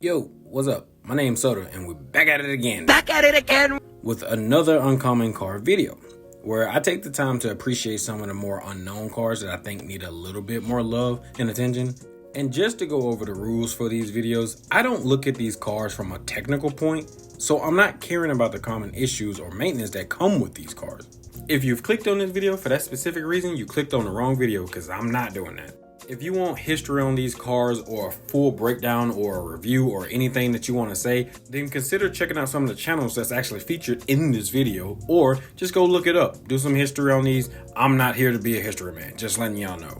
Yo, what's up? My name's Soda, and we're back at it again. With another uncommon car video, where I take the time to appreciate some of the more unknown cars that I think need a little bit more love and attention. And just to go over the rules for these videos, I don't look at these cars from a technical point, so I'm not caring about the common issues or maintenance that come with these cars. If you've clicked on this video for that specific reason, you clicked on the wrong video, because I'm not doing that. If you want history on these cars or a full breakdown or a review or anything that you want to say, then consider checking out some of the channels that's actually featured in this video, or just go look it up. Do some history on these. I'm not here to be a history man, just letting y'all know.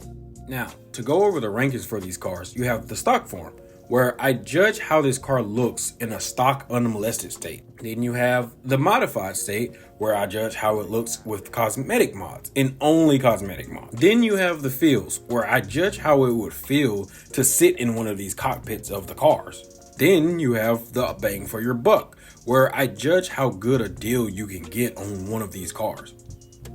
Now, to go over the rankings for these cars, you have the stock form, where I judge how this car looks in a stock unmolested state. Then you have the modified state, where I judge how it looks with cosmetic mods, and only cosmetic mods. Then you have the feels, where I judge how it would feel to sit in one of these cockpits of the cars. Then you have the bang for your buck, where I judge how good a deal you can get on one of these cars.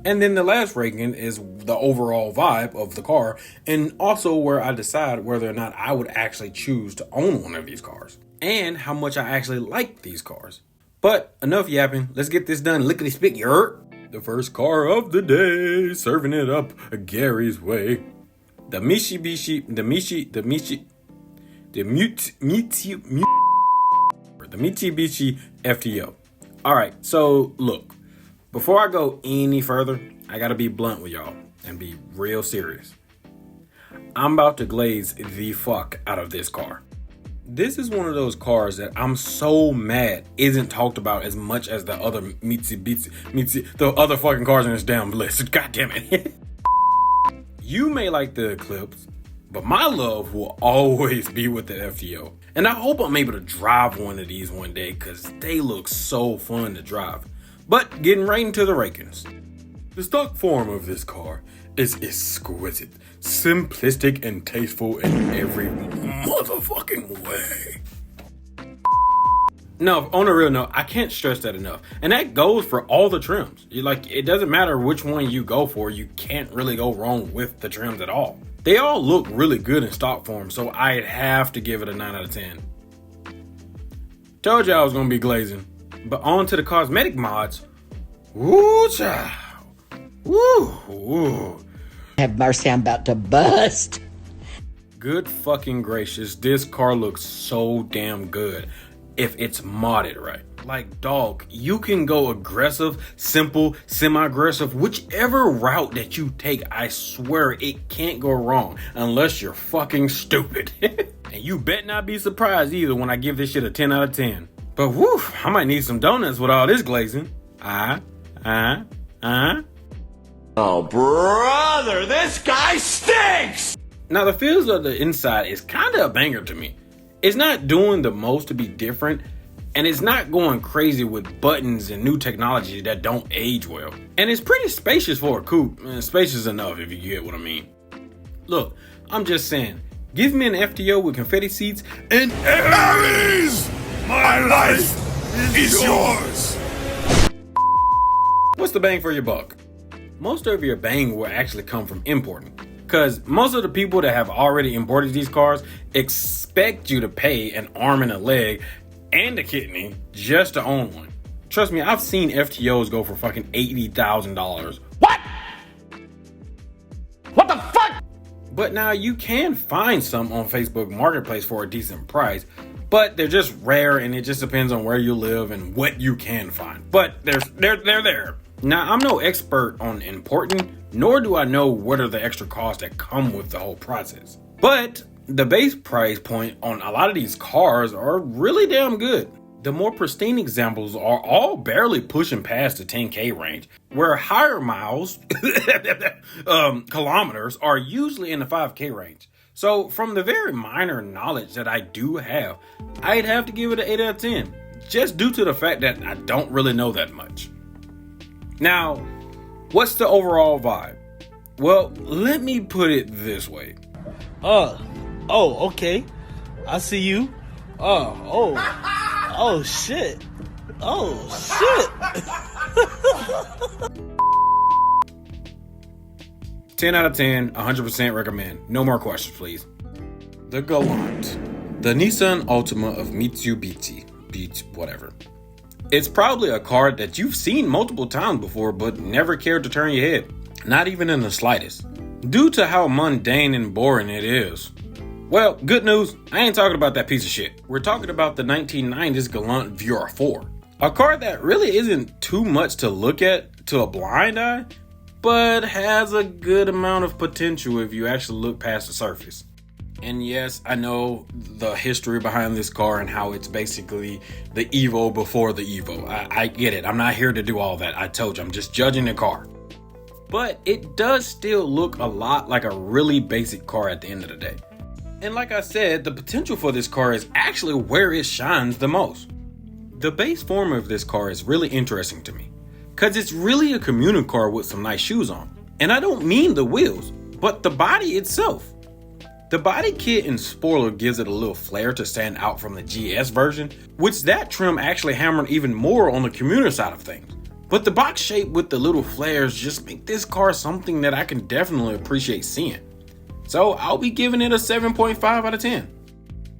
And then the last ranking is the overall vibe of the car, and also where I decide whether or not I would actually choose to own one of these cars, and how much I actually like these cars. But enough yapping, let's get this done. Lickety spit, you heard? The first car of the day, serving it up Gary's way. The Mitsubishi FTO. All right, so look. Before I go any further, I gotta be blunt with y'all and be real serious. I'm about to glaze the fuck out of this car. This is one of those cars that I'm so mad isn't talked about as much as the other the other fucking cars in this damn list. God damn it. You may like the Eclipse, but my love will always be with the FTO. And I hope I'm able to drive one of these one day, because they look so fun to drive. But getting right into the rankings. The stock form of this car is exquisite, simplistic, and tasteful in every motherfucking way. No, on a real note, I can't stress that enough. And that goes for all the trims. It doesn't matter which one you go for, you can't really go wrong with the trims at all. They all look really good in stock form, so I'd have to give it a 9 out of 10. Told you I was gonna be glazing. But on to the cosmetic mods. Woo, child. Woo. Have mercy, I'm about to bust. Good fucking gracious, this car looks so damn good if it's modded right. Like, dog, you can go aggressive, simple, semi-aggressive, whichever route that you take, I swear it can't go wrong unless you're fucking stupid. And you bet not be surprised either when I give this shit a 10 out of 10. But whew, I might need some donuts with all this glazing. Oh, brother, this guy stinks! Now, the feels of the inside is kind of a banger to me. It's not doing the most to be different, and it's not going crazy with buttons and new technology that don't age well. And it's pretty spacious for a coupe. Spacious enough, if you get what I mean. Look, I'm just saying, give me an FTO with confetti seats and Aries! My life is yours! What's the bang for your buck? Most of your bang will actually come from importing, because most of the people that have already imported these cars expect you to pay an arm and a leg and a kidney just to own one. Trust me, I've seen FTOs go for fucking $80,000. What? What the fuck? But now you can find some on Facebook Marketplace for a decent price, but they're just rare, and it just depends on where you live and what you can find. But they're there. Now, I'm no expert on importing, nor do I know what are the extra costs that come with the whole process. But the base price point on a lot of these cars are really damn good. The more pristine examples are all barely pushing past the 10K range, where higher miles, kilometers, are usually in the 5K range. So from the very minor knowledge that I do have, I'd have to give it an 8 out of 10, just due to the fact that I don't really know that much. Now, what's the overall vibe? Well, let me put it this way. Okay. I see you. Oh, shit. 10 out of 10, 100% recommend. No more questions, please. The Galant. The Nissan Altima of Mitsubishi. Beach, whatever. It's probably a car that you've seen multiple times before, but never cared to turn your head. Not even in the slightest. Due to how mundane and boring it is. Well, good news, I ain't talking about that piece of shit. We're talking about the 1990s Galant VR4. A car that really isn't too much to look at to a blind eye, but has a good amount of potential if you actually look past the surface. And yes, I know the history behind this car and how it's basically the Evo before the Evo. I get it. I'm not here to do all that. I told you, I'm just judging the car. But it does still look a lot like a really basic car at the end of the day. And like I said, the potential for this car is actually where it shines the most. The base form of this car is really interesting to me, because it's really a commuter car with some nice shoes on. And I don't mean the wheels, but the body itself. The body kit and spoiler gives it a little flair to stand out from the GS version, which that trim actually hammered even more on the commuter side of things. But the box shape with the little flares just make this car something that I can definitely appreciate seeing. So I'll be giving it a 7.5 out of 10.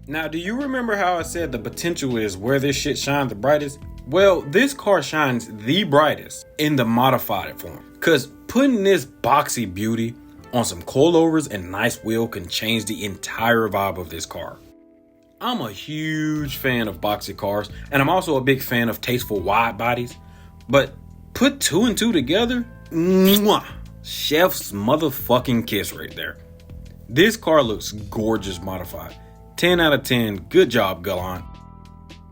Now, do you remember how I said the potential is where this shit shines the brightest? Well, this car shines the brightest in the modified form, because putting this boxy beauty on some coilovers and nice wheel can change the entire vibe of this car. I'm a huge fan of boxy cars, and I'm also a big fan of tasteful wide bodies, but put two and two together, mwah, chef's motherfucking kiss right there. This car looks gorgeous modified. 10 out of 10, good job, Galant.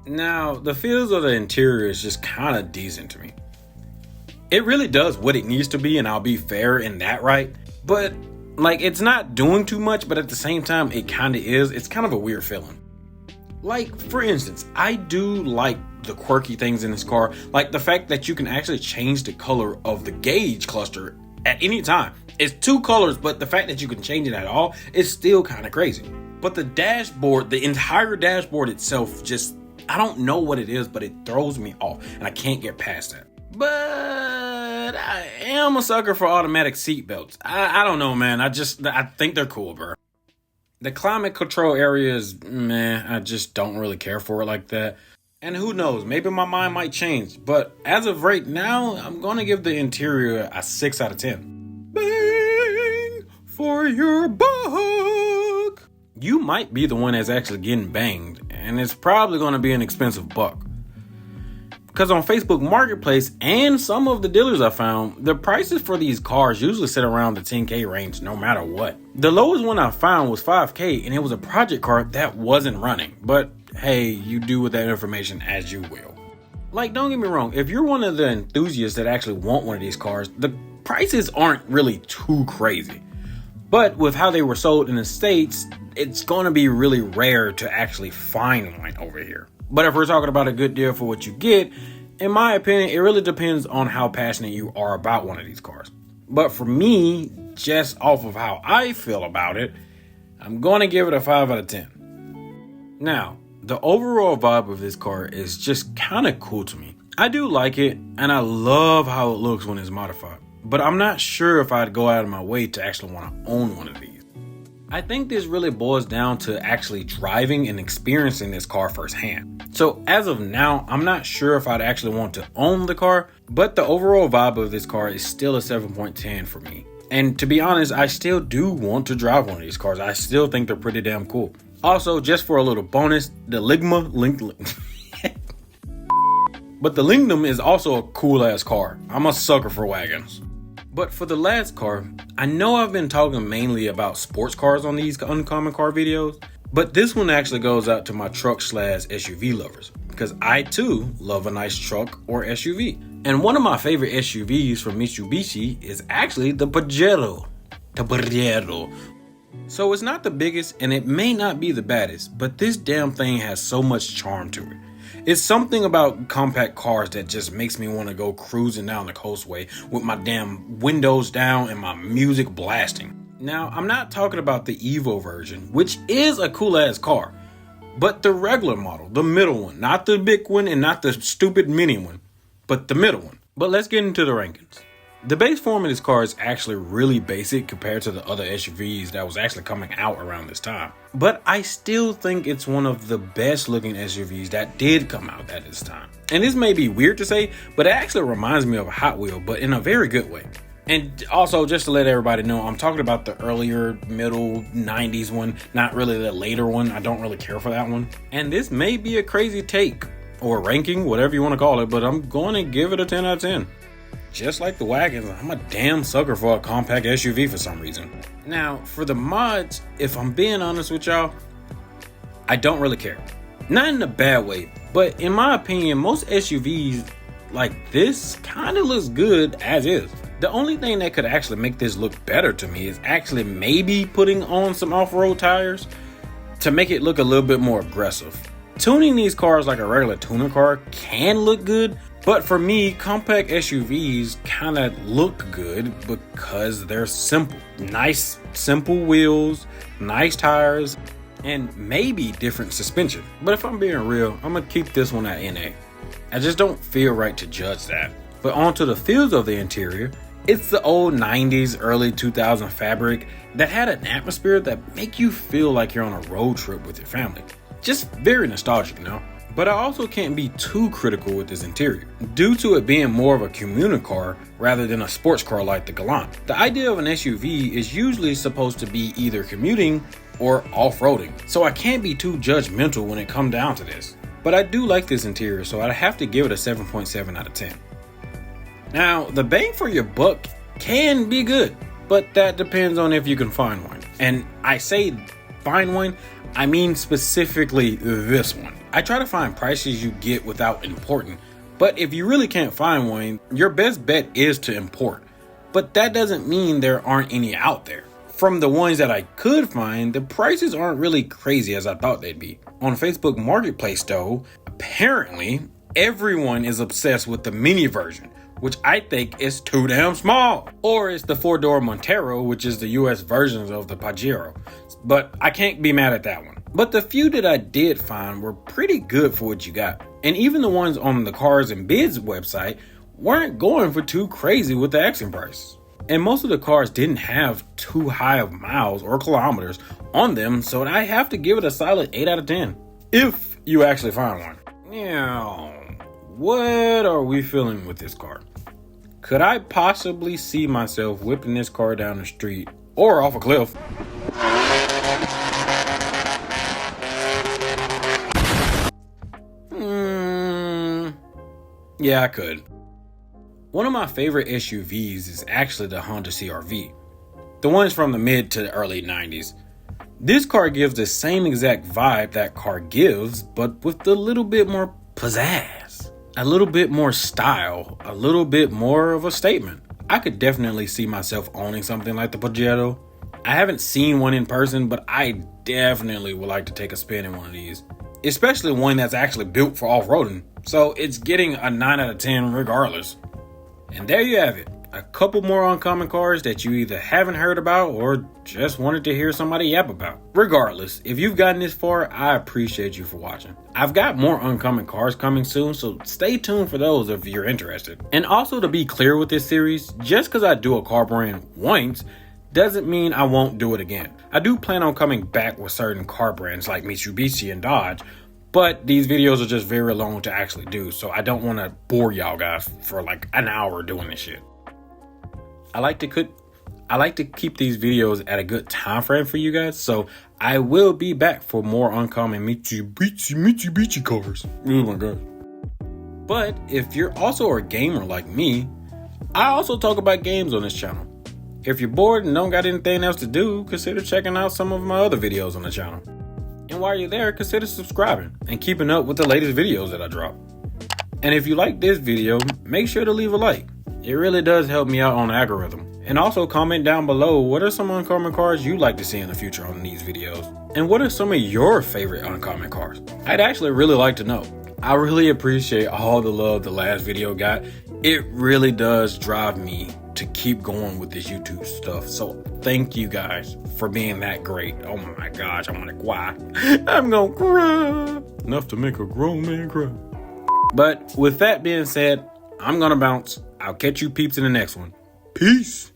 Now, the feels of the interior is just kind of decent to me. It really does what it needs to be, and I'll be fair in that, right? But, like, it's not doing too much, but at the same time, it kind of is. It's kind of a weird feeling. Like, for instance, I do like the quirky things in this car, like the fact that you can actually change the color of the gauge cluster at any time. It's two colors, but the fact that you can change it at all is still kind of crazy. But the dashboard, the entire dashboard itself, just, I don't know what it is, but it throws me off, and I can't get past that. But I am a sucker for automatic seatbelts. I don't know, man. I think they're cool, bro. The climate control area is meh. I just don't really care for it like that. And who knows, maybe my mind might change. But as of right now, I'm going to give the interior a 6 out of 10. Bang for your buck. You might be the one that's actually getting banged, and it's probably going to be an expensive buck. Because on Facebook Marketplace and some of the dealers I found, the prices for these cars usually sit around the 10K range no matter what. The lowest one I found was 5K, and it was a project car that wasn't running. But hey, you do with that information as you will. Like, don't get me wrong, if you're one of the enthusiasts that actually want one of these cars, the prices aren't really too crazy. But with how they were sold in the States, it's going to be really rare to actually find one over here. But if we're talking about a good deal for what you get, in my opinion, it really depends on how passionate you are about one of these cars. But for me, just off of how I feel about it, I'm going to give it a 5 out of 10. Now, the overall vibe of this car is just kind of cool to me. I do like it, and I love how it looks when it's modified. But I'm not sure if I'd go out of my way to actually want to own one of these. I think this really boils down to actually driving and experiencing this car firsthand. So as of now, I'm not sure if I'd actually want to own the car, but the overall vibe of this car is still a 7.10 for me. And to be honest, I still do want to drive one of these cars. I still think they're pretty damn cool. Also, just for a little bonus, the But the Lignum is also a cool ass car. I'm a sucker for wagons. But for the last car, I know I've been talking mainly about sports cars on these uncommon car videos, but this one actually goes out to my truck/SUV lovers, because I too love a nice truck or SUV. And one of my favorite SUVs from Mitsubishi is actually the Pajero. So it's not the biggest and it may not be the baddest, but this damn thing has so much charm to it. It's something about compact cars that just makes me want to go cruising down the coastway with my damn windows down and my music blasting. Now, I'm not talking about the Evo version, which is a cool ass car, but the regular model, the middle one, not the big one and not the stupid mini one, but the middle one. But let's get into the rankings. The base form of this car is actually really basic compared to the other SUVs that was actually coming out around this time. But I still think it's one of the best looking SUVs that did come out at this time. And this may be weird to say, but it actually reminds me of a Hot Wheel, but in a very good way. And also, just to let everybody know, I'm talking about the earlier middle 90s one, not really the later one. I don't really care for that one. And this may be a crazy take or ranking, whatever you want to call it, but I'm going to give it a 10 out of 10. Just like the wagons, I'm a damn sucker for a compact SUV for some reason. Now, for the mods, if I'm being honest with y'all, I don't really care. Not in a bad way, but in my opinion, most SUVs like this kind of looks good as is. The only thing that could actually make this look better to me is actually maybe putting on some off-road tires to make it look a little bit more aggressive. Tuning these cars like a regular tuner car can look good, but for me, compact SUVs kind of look good because they're simple. Nice, simple wheels, nice tires, and maybe different suspension. But if I'm being real, I'm gonna keep this one at NA. I just don't feel right to judge that. But onto the feels of the interior, it's the old 90s, early 2000 fabric that had an atmosphere that make you feel like you're on a road trip with your family. Just very nostalgic, you know? But I also can't be too critical with this interior, due to it being more of a commuter car rather than a sports car like the Galant. The idea of an SUV is usually supposed to be either commuting or off-roading, so I can't be too judgmental when it comes down to this. But I do like this interior, so I'd have to give it a 7.7 out of 10. Now, the bang for your buck can be good, but that depends on if you can find one. And I say find one, I mean specifically this one. I try to find prices you get without importing, but if you really can't find one, your best bet is to import. But that doesn't mean there aren't any out there. From the ones that I could find, the prices aren't really crazy as I thought they'd be. On Facebook Marketplace though, apparently everyone is obsessed with the mini version, which I think is too damn small. Or it's the 4-door Montero, which is the US versions of the Pajero. But I can't be mad at that one. But the few that I did find were pretty good for what you got. And even the ones on the Cars and Bids website weren't going for too crazy with the asking price. And most of the cars didn't have too high of miles or kilometers on them, so I have to give it a solid 8 out of 10. If you actually find one. Now, what are we feeling with this car? Could I possibly see myself whipping this car down the street or off a cliff? Yeah, I could. One of my favorite SUVs is actually the Honda CR-V. The ones from the mid to the early 90s. This car gives the same exact vibe that car gives, but with a little bit more pizzazz. A little bit more style. A little bit more of a statement. I could definitely see myself owning something like the Pajero. I haven't seen one in person, but I definitely would like to take a spin in one of these. Especially one that's actually built for off-roading. So it's getting a 9 out of 10 regardless. And there you have it. A couple more uncommon cars that you either haven't heard about or just wanted to hear somebody yap about. Regardless, if you've gotten this far, I appreciate you for watching. I've got more uncommon cars coming soon, so stay tuned for those if you're interested. And also, to be clear with this series, just because I do a car brand once doesn't mean I won't do it again. I do plan on coming back with certain car brands like Mitsubishi and Dodge, but these videos are just very long to actually do, so I don't want to bore y'all guys for like an hour doing this shit. I like to keep these videos at a good time frame for you guys, so I will be back for more uncommon Mitsubishi cars. Oh my god. But if you're also a gamer like me, I also talk about games on this channel. If you're bored and don't got anything else to do, consider checking out some of my other videos on the channel. And while you're there, consider subscribing and keeping up with the latest videos that I drop. And if you like this video, make sure to leave a like. It really does help me out on the algorithm. And also comment down below what are some uncommon cars you'd like to see in the future on these videos. And what are some of your favorite uncommon cars? I'd actually really like to know. I really appreciate all the love the last video got. It really does drive me to keep going with this YouTube stuff. So thank you guys for being that great. Oh my gosh, I'm gonna cry. I'm gonna cry. Enough to make a grown man cry. But with that being said, I'm gonna bounce. I'll catch you peeps in the next one. Peace.